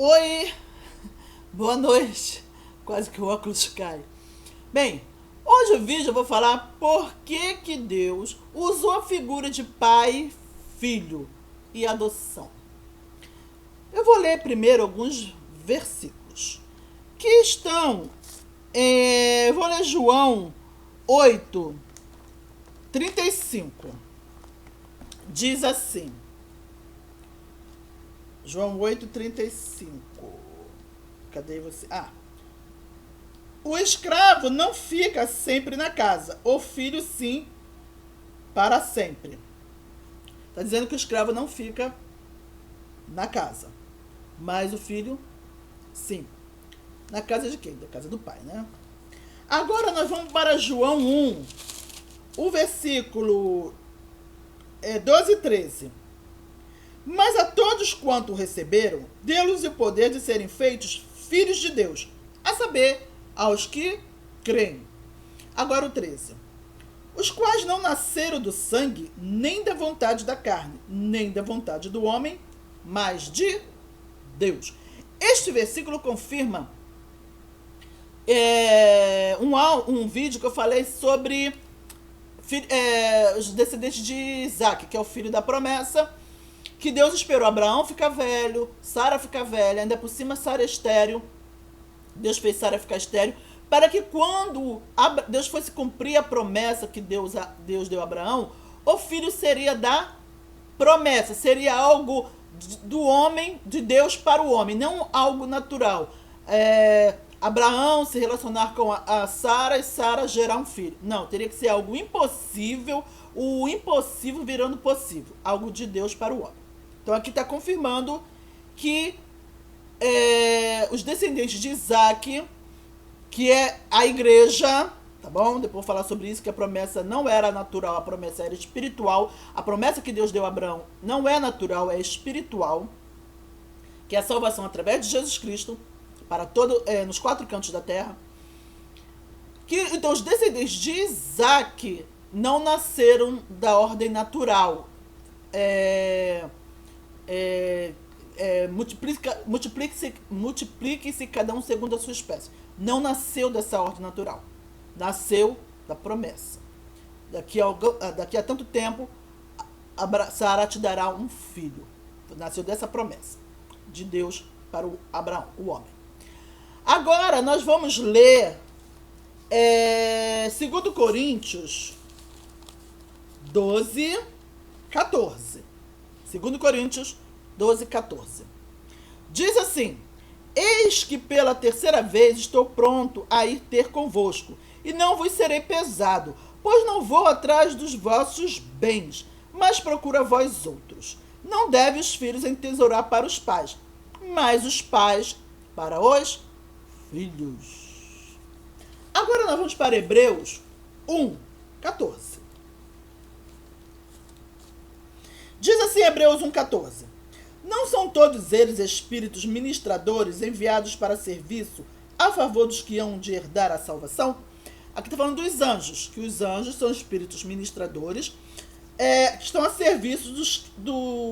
Oi, boa noite. Quase que o óculos cai. Bem, hoje o vídeo eu vou falar por que Deus usou a figura de pai, filho e adoção. Eu vou ler primeiro alguns versículos que estão. Eu vou ler João 8:35. Diz assim. João 8:35. Cadê você? O escravo não fica sempre na casa, o filho sim, para sempre. Está dizendo que o escravo não fica na casa, mas o filho sim. Na casa de quem? Da casa do pai, né? Agora nós vamos para João 1, o versículo 12 e 13. Mas a todos quanto receberam, deu-lhes o poder de serem feitos filhos de Deus, a saber, aos que creem. Agora o 13. Os quais não nasceram do sangue, nem da vontade da carne, nem da vontade do homem, mas de Deus. Este versículo confirma um vídeo que eu falei sobre os descendentes de Isaac, que é o filho da promessa, que Deus esperou Abraão ficar velho, Sara ficar velha, ainda por cima Sara é estéril. Deus fez Sara ficar estéril, para que quando Deus fosse cumprir a promessa que Deus deu a Abraão, o filho seria da promessa, seria algo do homem, de Deus para o homem, não algo natural. Abraão se relacionar com a Sara e Sara gerar um filho. Não, teria que ser algo impossível, o impossível virando possível, algo de Deus para o homem. Então aqui está confirmando que os descendentes de Isaac, que é a igreja, tá bom? Depois vou falar sobre isso, que a promessa não era natural, a promessa era espiritual. A promessa que Deus deu a Abraão não é natural, é espiritual, que é a salvação através de Jesus Cristo para nos 4 cantos da terra. Então os descendentes de Isaac não nasceram da ordem natural. Multiplique-se cada um segundo a sua espécie. Não nasceu dessa ordem natural. Nasceu da promessa. Daqui a tanto tempo, Sara te dará um filho. Nasceu dessa promessa de Deus para o Abraão, o homem. Agora nós vamos ler 2 Coríntios 12, 14. 2 Coríntios 12, 14. Diz assim: eis que pela terceira vez estou pronto a ir ter convosco, e não vos serei pesado, pois não vou atrás dos vossos bens, mas procuro a vós outros. Não deve os filhos entesourar para os pais, mas os pais para os filhos. Agora nós vamos para Hebreus 1, 14. Diz assim Hebreus 1,14. Não são todos eles espíritos ministradores enviados para serviço a favor dos que hão de herdar a salvação? Aqui está falando dos anjos, que os anjos são espíritos ministradores que estão a serviço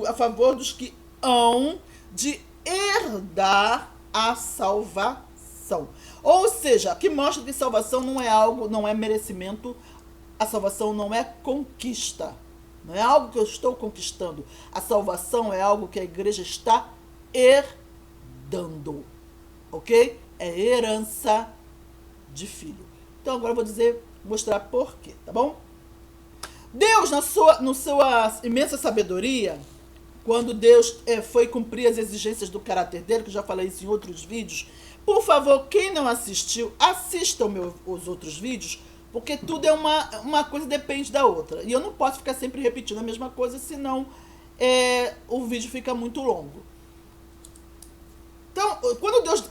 a favor dos que hão de herdar a salvação. Ou seja, que mostra que salvação não é algo, não é merecimento, a salvação não é conquista. Não é algo que eu estou conquistando. A salvação é algo que a igreja está herdando. Ok? É herança de filho. Então agora eu vou mostrar por quê, tá bom? Deus, na sua imensa sabedoria, quando Deus foi cumprir as exigências do caráter dele, que eu já falei isso em outros vídeos, por favor, quem não assistiu, assista os outros vídeos, porque tudo é uma coisa depende da outra. E eu não posso ficar sempre repetindo a mesma coisa, senão o vídeo fica muito longo. Então, quando Deus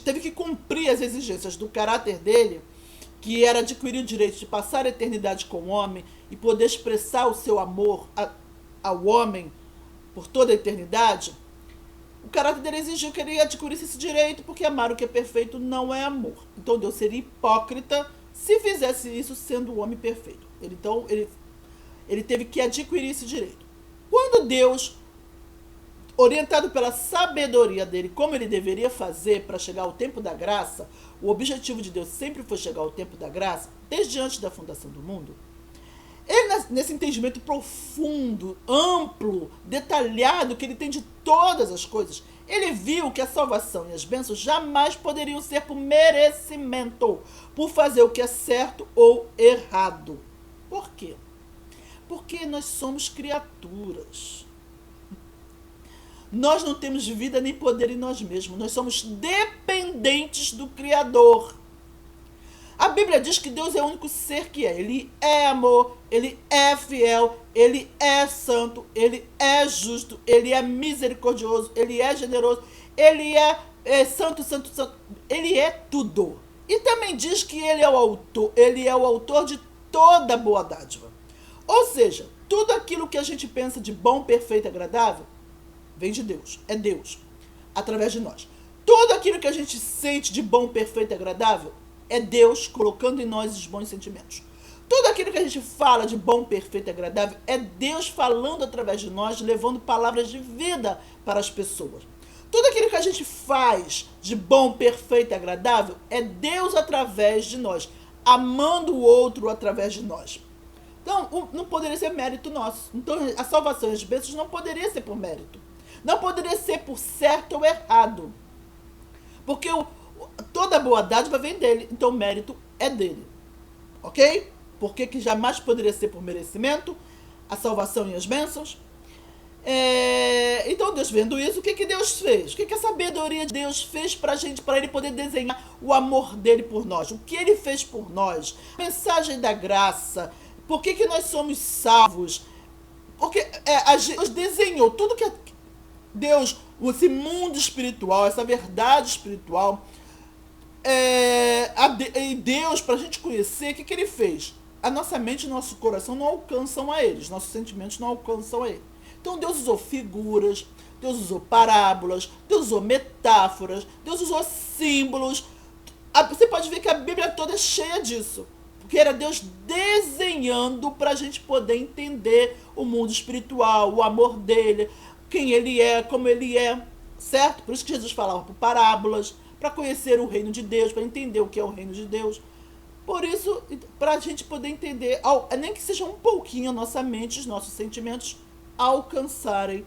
teve que cumprir as exigências do caráter dele, que era adquirir o direito de passar a eternidade com o homem e poder expressar o seu amor ao homem por toda a eternidade, o caráter dele exigiu que ele adquirisse esse direito, porque amar o que é perfeito não é amor. Então Deus seria hipócrita se fizesse isso sendo o homem perfeito. Ele teve que adquirir esse direito. Quando Deus orientado pela sabedoria dele, como ele deveria fazer para chegar ao tempo da graça, o objetivo de Deus sempre foi chegar ao tempo da graça, desde antes da fundação do mundo. Ele, nesse entendimento profundo, amplo, detalhado que ele tem de todas as coisas, ele viu que a salvação e as bênçãos jamais poderiam ser por merecimento, por fazer o que é certo ou errado. Por quê? Porque nós somos criaturas. Nós não temos vida nem poder em nós mesmos. Nós somos dependentes do Criador. A Bíblia diz que Deus é o único ser que é. Ele é amor, ele é fiel, ele é santo, ele é justo, ele é misericordioso, ele é generoso, ele é santo, santo, santo. Ele é tudo. E também diz que ele é o autor de toda boa dádiva. Ou seja, tudo aquilo que a gente pensa de bom, perfeito e agradável vem de Deus. É Deus, através de nós. Tudo aquilo que a gente sente de bom, perfeito e agradável é Deus colocando em nós os bons sentimentos. Tudo aquilo que a gente fala de bom, perfeito e agradável é Deus falando através de nós, levando palavras de vida para as pessoas. Tudo aquilo que a gente faz de bom, perfeito e agradável é Deus através de nós, amando o outro através de nós. Então, não poderia ser mérito nosso. Então, a salvação e as bênçãos não poderia ser por mérito. Não poderia ser por certo ou errado. Porque toda boa dádiva vem dele, então o mérito é dele. Ok? Porque que jamais poderia ser por merecimento, a salvação e as bênçãos. Então, Deus vendo isso, o que Deus fez? O que a sabedoria de Deus fez pra gente, para ele poder desenhar o amor dele por nós? O que ele fez por nós? A mensagem da graça. Por que nós somos salvos? Porque Deus desenhou tudo que Deus, esse mundo espiritual, essa verdade espiritual, e Deus, para a gente conhecer, o que ele fez? A nossa mente e nosso coração não alcançam a eles, nossos sentimentos não alcançam a ele. Então Deus usou figuras, Deus usou parábolas, Deus usou metáforas, Deus usou símbolos. Você pode ver que a Bíblia toda é cheia disso. Porque era Deus desenhando para a gente poder entender o mundo espiritual, o amor dele, quem ele é, como ele é, certo? Por isso que Jesus falava por parábolas, para conhecer o reino de Deus, para entender o que é o reino de Deus. Por isso, para a gente poder entender, nem que seja um pouquinho a nossa mente, os nossos sentimentos alcançarem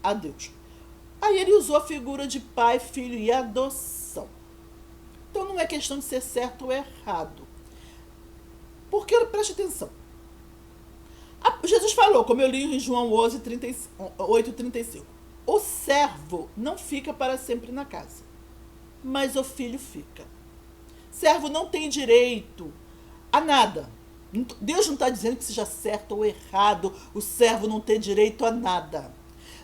a Deus. Aí ele usou a figura de pai, filho e adoção. Então não é questão de ser certo ou errado. Porque, preste atenção, Jesus falou, como eu li em João 8,35, o servo não fica para sempre na casa, mas o filho fica. Servo não tem direito a nada. Deus não está dizendo que seja certo ou errado o servo não ter direito a nada.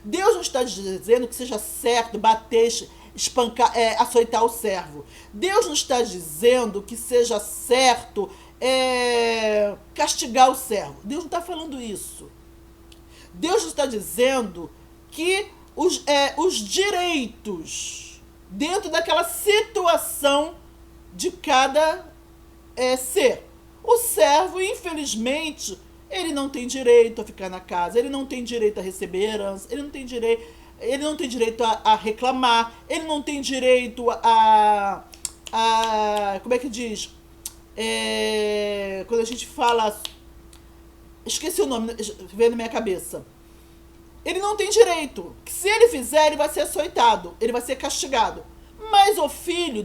Deus não está dizendo que seja certo bater, espancar, açoitar o servo. Deus não está dizendo que seja certo castigar o servo. Deus não está falando isso. Deus está dizendo que os direitos dentro daquela situação de cada ser. O servo, infelizmente, ele não tem direito a ficar na casa, ele não tem direito a receber herança, ele não tem direito a reclamar, ele não tem direito a como é que diz? Quando a gente fala, esqueci o nome, veio na minha cabeça. Ele não tem direito. Se ele fizer, ele vai ser açoitado, ele vai ser castigado. Mas o filho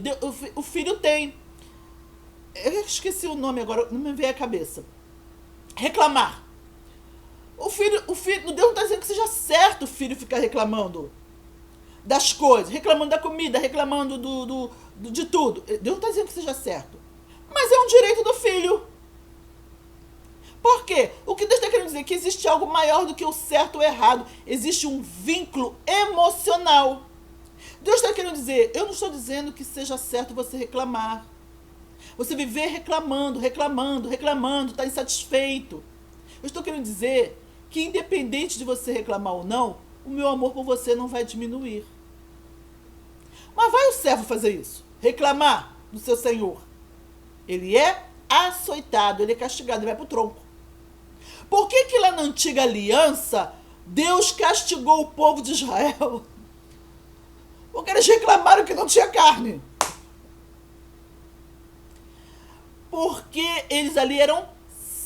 tem. Eu esqueci o nome agora, não me veio à cabeça. Reclamar. O filho, Deus não está dizendo que seja certo o filho ficar reclamando das coisas, reclamando da comida, reclamando de tudo. Deus não está dizendo que seja certo. Mas é um direito do filho. Por quê? O que Deus está querendo dizer é que existe algo maior do que o certo ou errado. Existe um vínculo emocional. Deus está querendo dizer, eu não estou dizendo que seja certo você reclamar. Você viver reclamando, está insatisfeito. Eu estou querendo dizer que independente de você reclamar ou não, o meu amor por você não vai diminuir. Mas vai o servo fazer isso? Reclamar do seu senhor. Ele é açoitado, ele é castigado, ele vai para o tronco. Por que lá na antiga aliança, Deus castigou o povo de Israel porque eles reclamaram que não tinha carne. Porque eles ali eram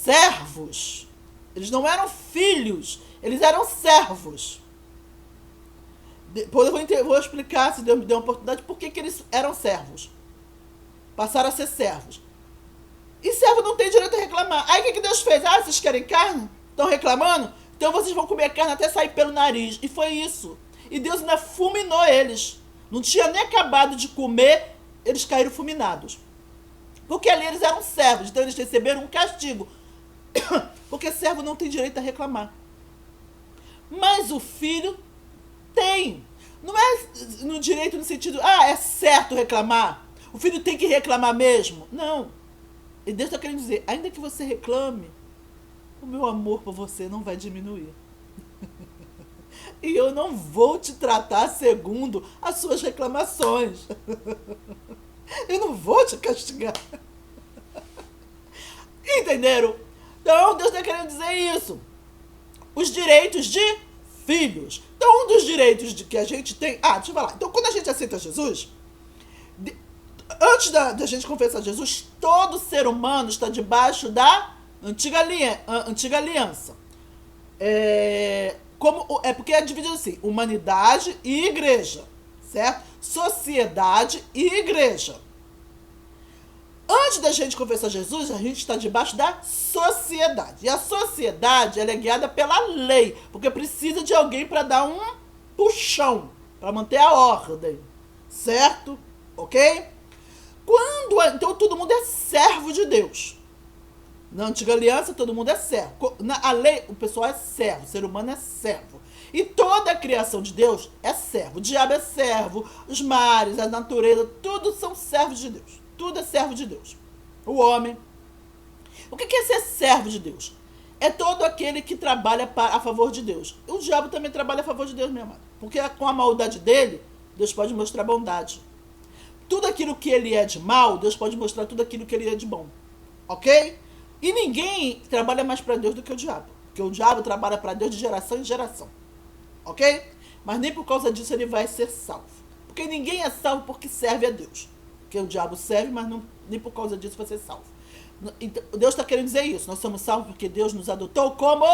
servos. Eles não eram filhos, eles eram servos. Depois eu vou explicar, se Deus me deu uma oportunidade, por que eles eram servos. Passaram a ser servos. E servo não tem direito a reclamar. Aí o que Deus fez? Ah, vocês querem carne? Estão reclamando? Então vocês vão comer carne até sair pelo nariz. E foi isso. E Deus ainda fulminou eles. Não tinha nem acabado de comer, eles caíram fulminados. Porque ali eles eram servos, então eles receberam um castigo. Porque servo não tem direito a reclamar. Mas o filho tem. Não é no direito no sentido, é certo reclamar. O filho tem que reclamar mesmo. Não. E Deus está querendo dizer, ainda que você reclame, o meu amor por você não vai diminuir. E eu não vou te tratar segundo as suas reclamações. Eu não vou te castigar. Entenderam? Então, Deus está querendo dizer isso. Os direitos de filhos. Então, um dos direitos que a gente tem... deixa eu falar. Então, quando a gente aceita Jesus, antes da gente confessar Jesus, todo ser humano está debaixo da antiga aliança. Porque é dividido assim, humanidade e igreja, certo? Sociedade e igreja. Antes da gente confessar Jesus, a gente está debaixo da sociedade. E a sociedade, ela é guiada pela lei, porque precisa de alguém para dar um puxão, para manter a ordem, certo? Ok? Então todo mundo é servo de Deus. Na antiga aliança, todo mundo é servo. A lei, o pessoal é servo, o ser humano é servo. E toda a criação de Deus é servo. O diabo é servo, os mares, a natureza, tudo são servos de Deus. Tudo é servo de Deus. O homem. O que é ser servo de Deus? É todo aquele que trabalha a favor de Deus. O diabo também trabalha a favor de Deus, meu amado. Porque com a maldade dele, Deus pode mostrar bondade. Tudo aquilo que ele é de mal, Deus pode mostrar tudo aquilo que ele é de bom. Ok? E ninguém trabalha mais para Deus do que o diabo. Porque o diabo trabalha para Deus de geração em geração. Ok? Mas nem por causa disso ele vai ser salvo. Porque ninguém é salvo porque serve a Deus. Porque o diabo serve, mas nem por causa disso vai ser salvo. Então, Deus está querendo dizer isso. Nós somos salvos porque Deus nos adotou como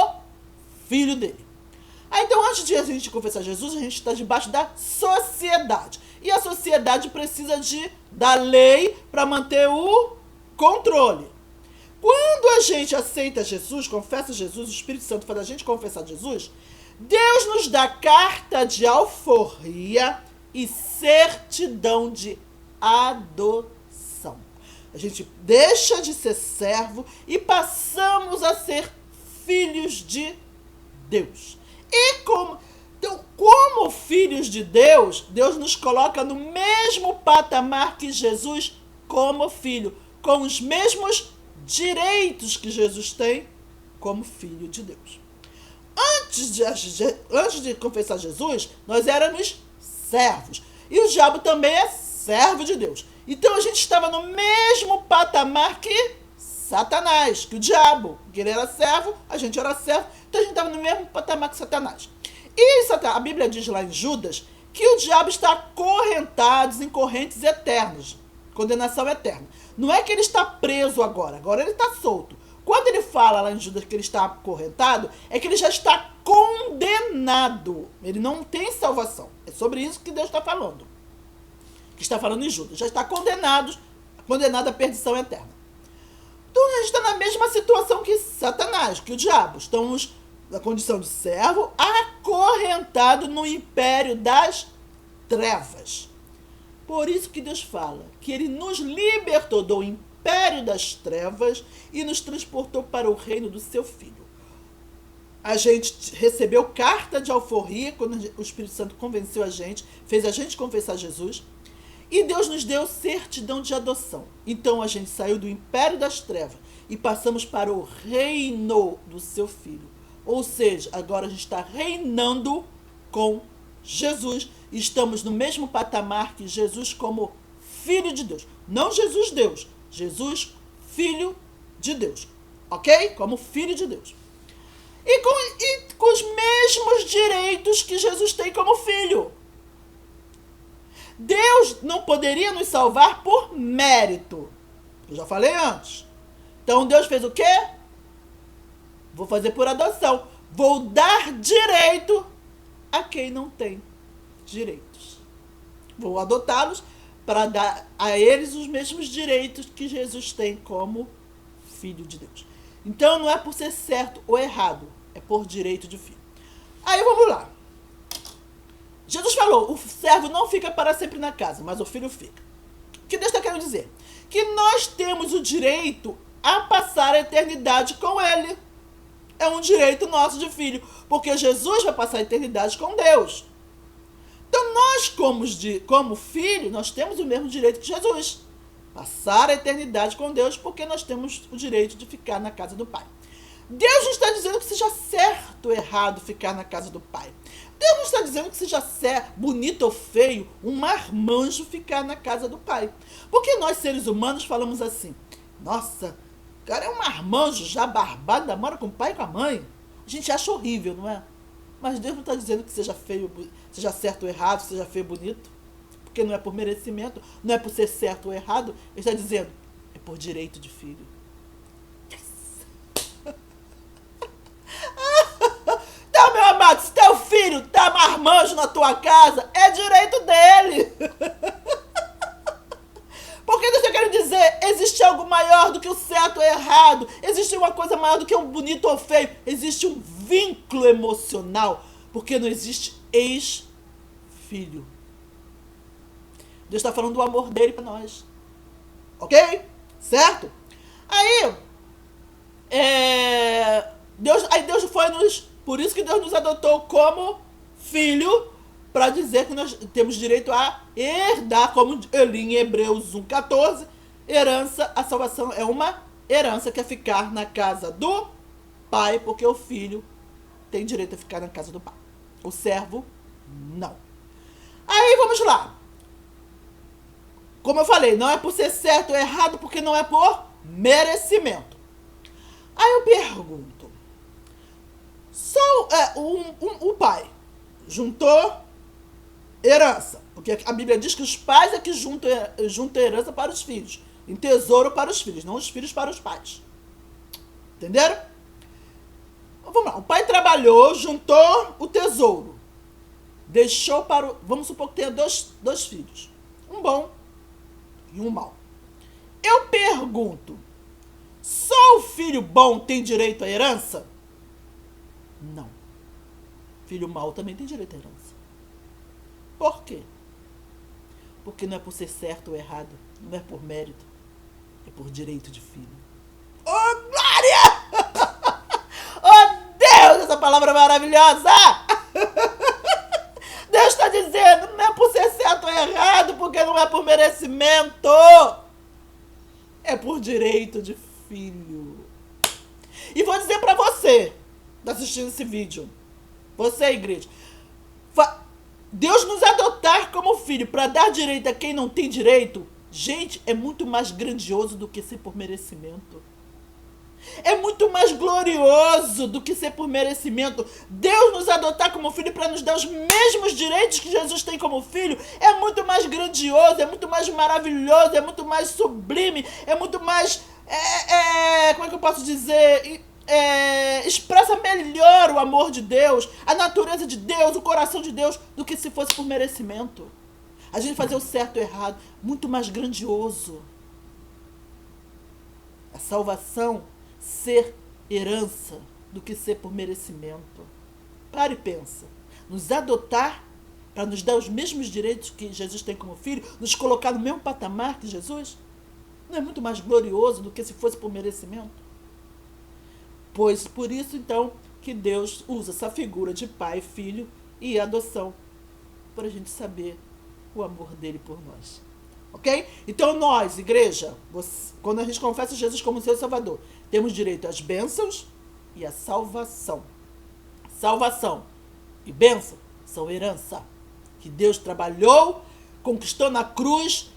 filho dele. Então, antes de a gente confessar Jesus, a gente está debaixo da sociedade. E a sociedade precisa da lei para manter o controle. Quando a gente aceita Jesus, confessa Jesus, o Espírito Santo faz a gente confessar Jesus, Deus nos dá carta de alforria e certidão de adoção. A gente deixa de ser servo e passamos a ser filhos de Deus. Então, como filhos de Deus, Deus nos coloca no mesmo patamar que Jesus como filho, com os mesmos direitos que Jesus tem como filho de Deus. Antes de confessar Jesus, nós éramos servos. E o diabo também é servo de Deus. Então a gente estava no mesmo patamar que Satanás, que o diabo. Que ele era servo, a gente era servo. Então a gente estava no mesmo patamar que Satanás. E a Bíblia diz lá em Judas que o diabo está acorrentado em correntes eternas. Condenação eterna. Não é que ele está preso agora ele está solto. Quando ele fala lá em Judas que ele está acorrentado, é que ele já está condenado. Ele não tem salvação. É sobre isso que Deus está falando. Que está falando em Judas. Já está condenado à perdição eterna. Então a gente está na mesma situação que Satanás, que o diabo. Estamos na condição de servo, acorrentado no império das trevas. Por isso que Deus fala que ele nos libertou do império das trevas e nos transportou para o reino do seu Filho. A gente recebeu carta de alforria quando o Espírito Santo convenceu a gente, fez a gente confessar Jesus, e Deus nos deu certidão de adoção. Então a gente saiu do império das trevas e passamos para o reino do seu Filho. Ou seja, agora a gente está reinando com Jesus. Estamos no mesmo patamar que Jesus como Filho de Deus. Não Jesus Deus. Jesus, Filho de Deus. Ok? Como Filho de Deus. e com os mesmos direitos que Jesus tem como filho. Deus não poderia nos salvar por mérito. Eu já falei antes. Então Deus fez o quê? Vou fazer por adoção. Vou dar direito a quem não tem direitos. Vou adotá-los para dar a eles os mesmos direitos que Jesus tem como filho de Deus. Então não é por ser certo ou errado, é por direito de filho. Aí vamos lá. Jesus falou, o servo não fica para sempre na casa, mas o filho fica. O que Deus está querendo dizer? Que nós temos o direito a passar a eternidade com ele. É um direito nosso de filho, porque Jesus vai passar a eternidade com Deus. Então nós, como filho, nós temos o mesmo direito que Jesus. Passar a eternidade com Deus, porque nós temos o direito de ficar na casa do Pai. Deus não está dizendo que seja certo ou errado ficar na casa do Pai. Deus não está dizendo que seja certo, bonito ou feio, um marmanjo ficar na casa do Pai. Porque nós, seres humanos, falamos assim, nossa, o cara é um marmanjo já barbado, mora com o pai e com a mãe. A gente acha horrível, não é? Mas Deus não está dizendo que seja feio, seja certo ou errado, seja feio ou bonito. Porque não é por merecimento, não é por ser certo ou errado. Ele está dizendo, é por direito de filho. Então, meu amado, se teu filho tá marmanjo na tua casa, é direito dele. Porque Deus está querendo dizer, existe algo maior do que o certo ou errado. Existe uma coisa maior do que o bonito ou feio. Existe um vínculo emocional. Porque não existe ex-filho. Deus está falando do amor dele para nós. Ok? Certo? Aí, Deus foi nos... Por isso que Deus nos adotou como filho, para dizer que nós temos direito a herdar, como ali em Hebreus 1,14, herança, a salvação é uma herança que é ficar na casa do pai, porque o filho tem direito a ficar na casa do pai. O servo, não. Aí, vamos lá. Como eu falei, não é por ser certo ou errado, porque não é por merecimento. Aí eu pergunto, o pai juntou herança, porque a Bíblia diz que os pais é que juntam herança para os filhos, em tesouro para os filhos, não os filhos para os pais. Entenderam? Vamos lá, o pai trabalhou, juntou o tesouro, deixou para o... Vamos supor que tenha dois filhos, um bom e um mau. Eu pergunto, só o filho bom tem direito à herança? Não. Filho mau também tem direito à herança. Por quê? Porque não é por ser certo ou errado, não é por mérito, é por direito de filho. Oh, glória! Oh, Deus, essa palavra é maravilhosa! Deus está dizendo, não é por ser certo ou errado, porque não é por merecimento. É por direito de filho. E vou dizer para você, tá assistindo esse vídeo, você, igreja, Deus nos adotar como filho para dar direito a quem não tem direito, gente, é muito mais grandioso do que ser por merecimento. É muito mais glorioso do que ser por merecimento. Deus nos adotar como filho para nos dar os mesmos direitos que Jesus tem como filho é muito mais grandioso, é muito mais maravilhoso, é muito mais sublime, é muito mais... como é que eu posso dizer? Expressa melhor o amor de Deus, a natureza de Deus, o coração de Deus, do que se fosse por merecimento. A gente fazer o certo ou errado, muito mais grandioso. A salvação ser herança do que ser por merecimento. Para e pensa. Nos adotar para nos dar os mesmos direitos que Jesus tem como filho, nos colocar no mesmo patamar que Jesus, não é muito mais glorioso do que se fosse por merecimento? Pois por isso, então, que Deus usa essa figura de pai, filho e adoção, para a gente saber o amor dele por nós. Ok? Então nós, igreja, quando a gente confessa Jesus como seu Salvador, temos direito às bênçãos e à salvação. Salvação e bênção são herança que Deus trabalhou, conquistou na cruz,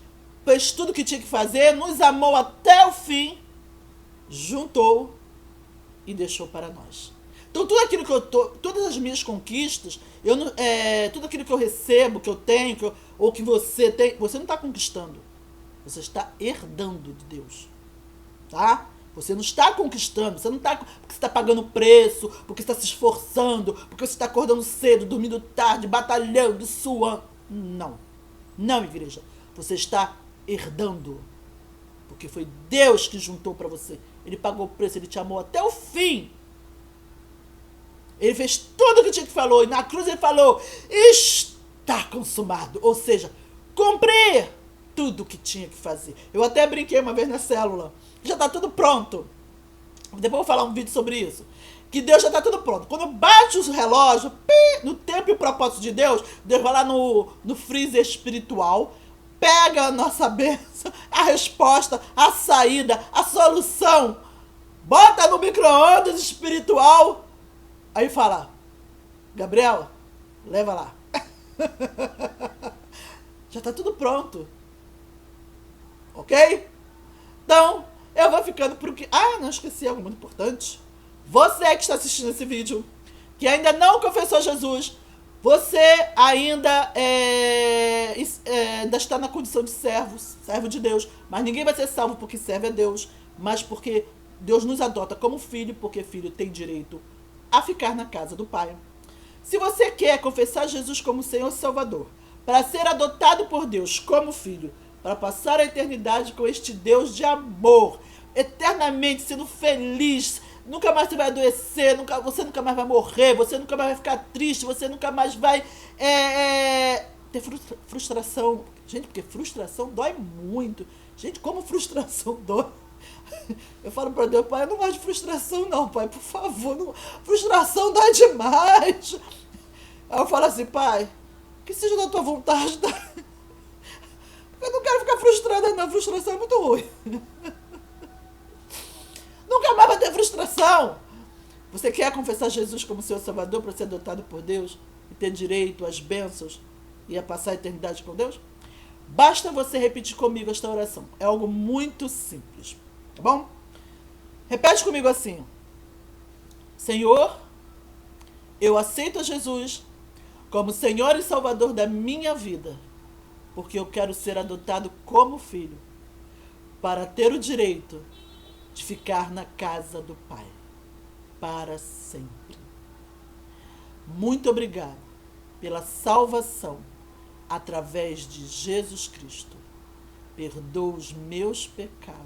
fez tudo o que tinha que fazer, nos amou até o fim, juntou e deixou para nós. Então tudo aquilo que todas as minhas conquistas, tudo aquilo que eu recebo, que eu tenho, ou que você tem, você não está conquistando. Você está herdando de Deus. Tá? Você não está conquistando, você não está porque você está pagando preço, porque você está se esforçando, porque você está acordando cedo, dormindo tarde, batalhando, suando. Não. Não, igreja. Você está herdando. Porque foi Deus que juntou para você. Ele pagou o preço, ele te amou até o fim. Ele fez tudo o que tinha que falou. E na cruz ele falou, está consumado. Ou seja, cumprir tudo o que tinha que fazer. Eu até brinquei uma vez na célula. Já está tudo pronto. Depois eu vou falar um vídeo sobre isso. Que Deus já está tudo pronto. Quando bate o relógio, no tempo e o propósito de Deus, Deus vai lá no freezer espiritual, pega a nossa bênção, a resposta, a saída, a solução, bota no micro-ondas espiritual, aí fala, Gabriela, leva lá. Já está tudo pronto. Ok? Então, eu vou ficando por aqui. Não esqueci algo muito importante. Você que está assistindo esse vídeo, que ainda não confessou Jesus, você ainda está na condição de servo de Deus. Mas ninguém vai ser salvo porque serve a Deus, mas porque Deus nos adota como filho, porque filho tem direito a ficar na casa do Pai. Se você quer confessar Jesus como Senhor e Salvador, para ser adotado por Deus como filho, para passar a eternidade com este Deus de amor, eternamente sendo feliz, nunca mais você vai adoecer, você nunca mais vai morrer, você nunca mais vai ficar triste, você nunca mais vai ter frustração. Gente, porque frustração dói muito. Gente, como frustração dói. Eu falo para Deus, Pai, eu não gosto de frustração não, Pai, por favor. Não, frustração dói demais. Aí eu falo assim, Pai, que seja da tua vontade. Eu não quero ficar frustrada não, frustração é muito ruim. Nunca mais vai ter frustração. Você quer confessar Jesus como seu Salvador para ser adotado por Deus e ter direito às bênçãos e a passar a eternidade com Deus? Basta você repetir comigo esta oração. É algo muito simples, tá bom? Repete comigo assim. Senhor, eu aceito a Jesus como Senhor e Salvador da minha vida, porque eu quero ser adotado como filho, para ter o direito de ficar na casa do Pai para sempre. Muito obrigado pela salvação através de Jesus Cristo. Perdoa os meus pecados.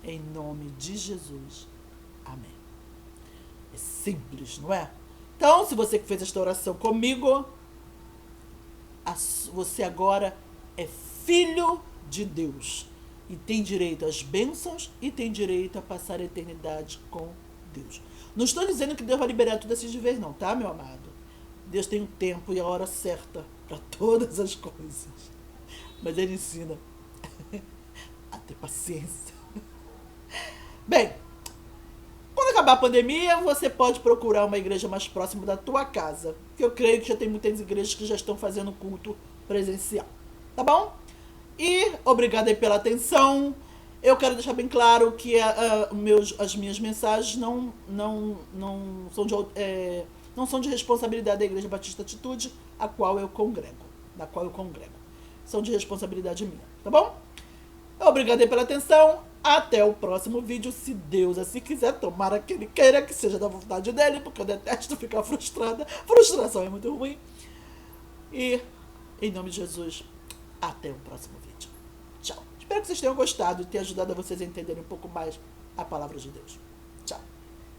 Em nome de Jesus. Amém. É simples, não é? Então, se você que fez esta oração comigo, você agora é filho de Deus. E tem direito às bênçãos e tem direito a passar a eternidade com Deus. Não estou dizendo que Deus vai liberar tudo assim de vez não, tá, meu amado? Deus tem um tempo e a hora certa para todas as coisas. Mas Ele ensina a ter paciência. Bem, quando acabar a pandemia, você pode procurar uma igreja mais próxima da tua casa. Que eu creio que já tem muitas igrejas que já estão fazendo culto presencial. Tá bom? E obrigada aí pela atenção. Eu quero deixar bem claro que as minhas mensagens não são de responsabilidade da Igreja Batista Atitude, da qual eu congrego. São de responsabilidade minha, tá bom? Obrigado aí pela atenção. Até o próximo vídeo, se Deus assim quiser. Tomara que Ele queira, que seja da vontade dEle, porque eu detesto ficar frustrada. Frustração é muito ruim. E, em nome de Jesus, até o próximo vídeo. Tchau. Espero que vocês tenham gostado e tenha ajudado a vocês a entenderem um pouco mais a palavra de Deus.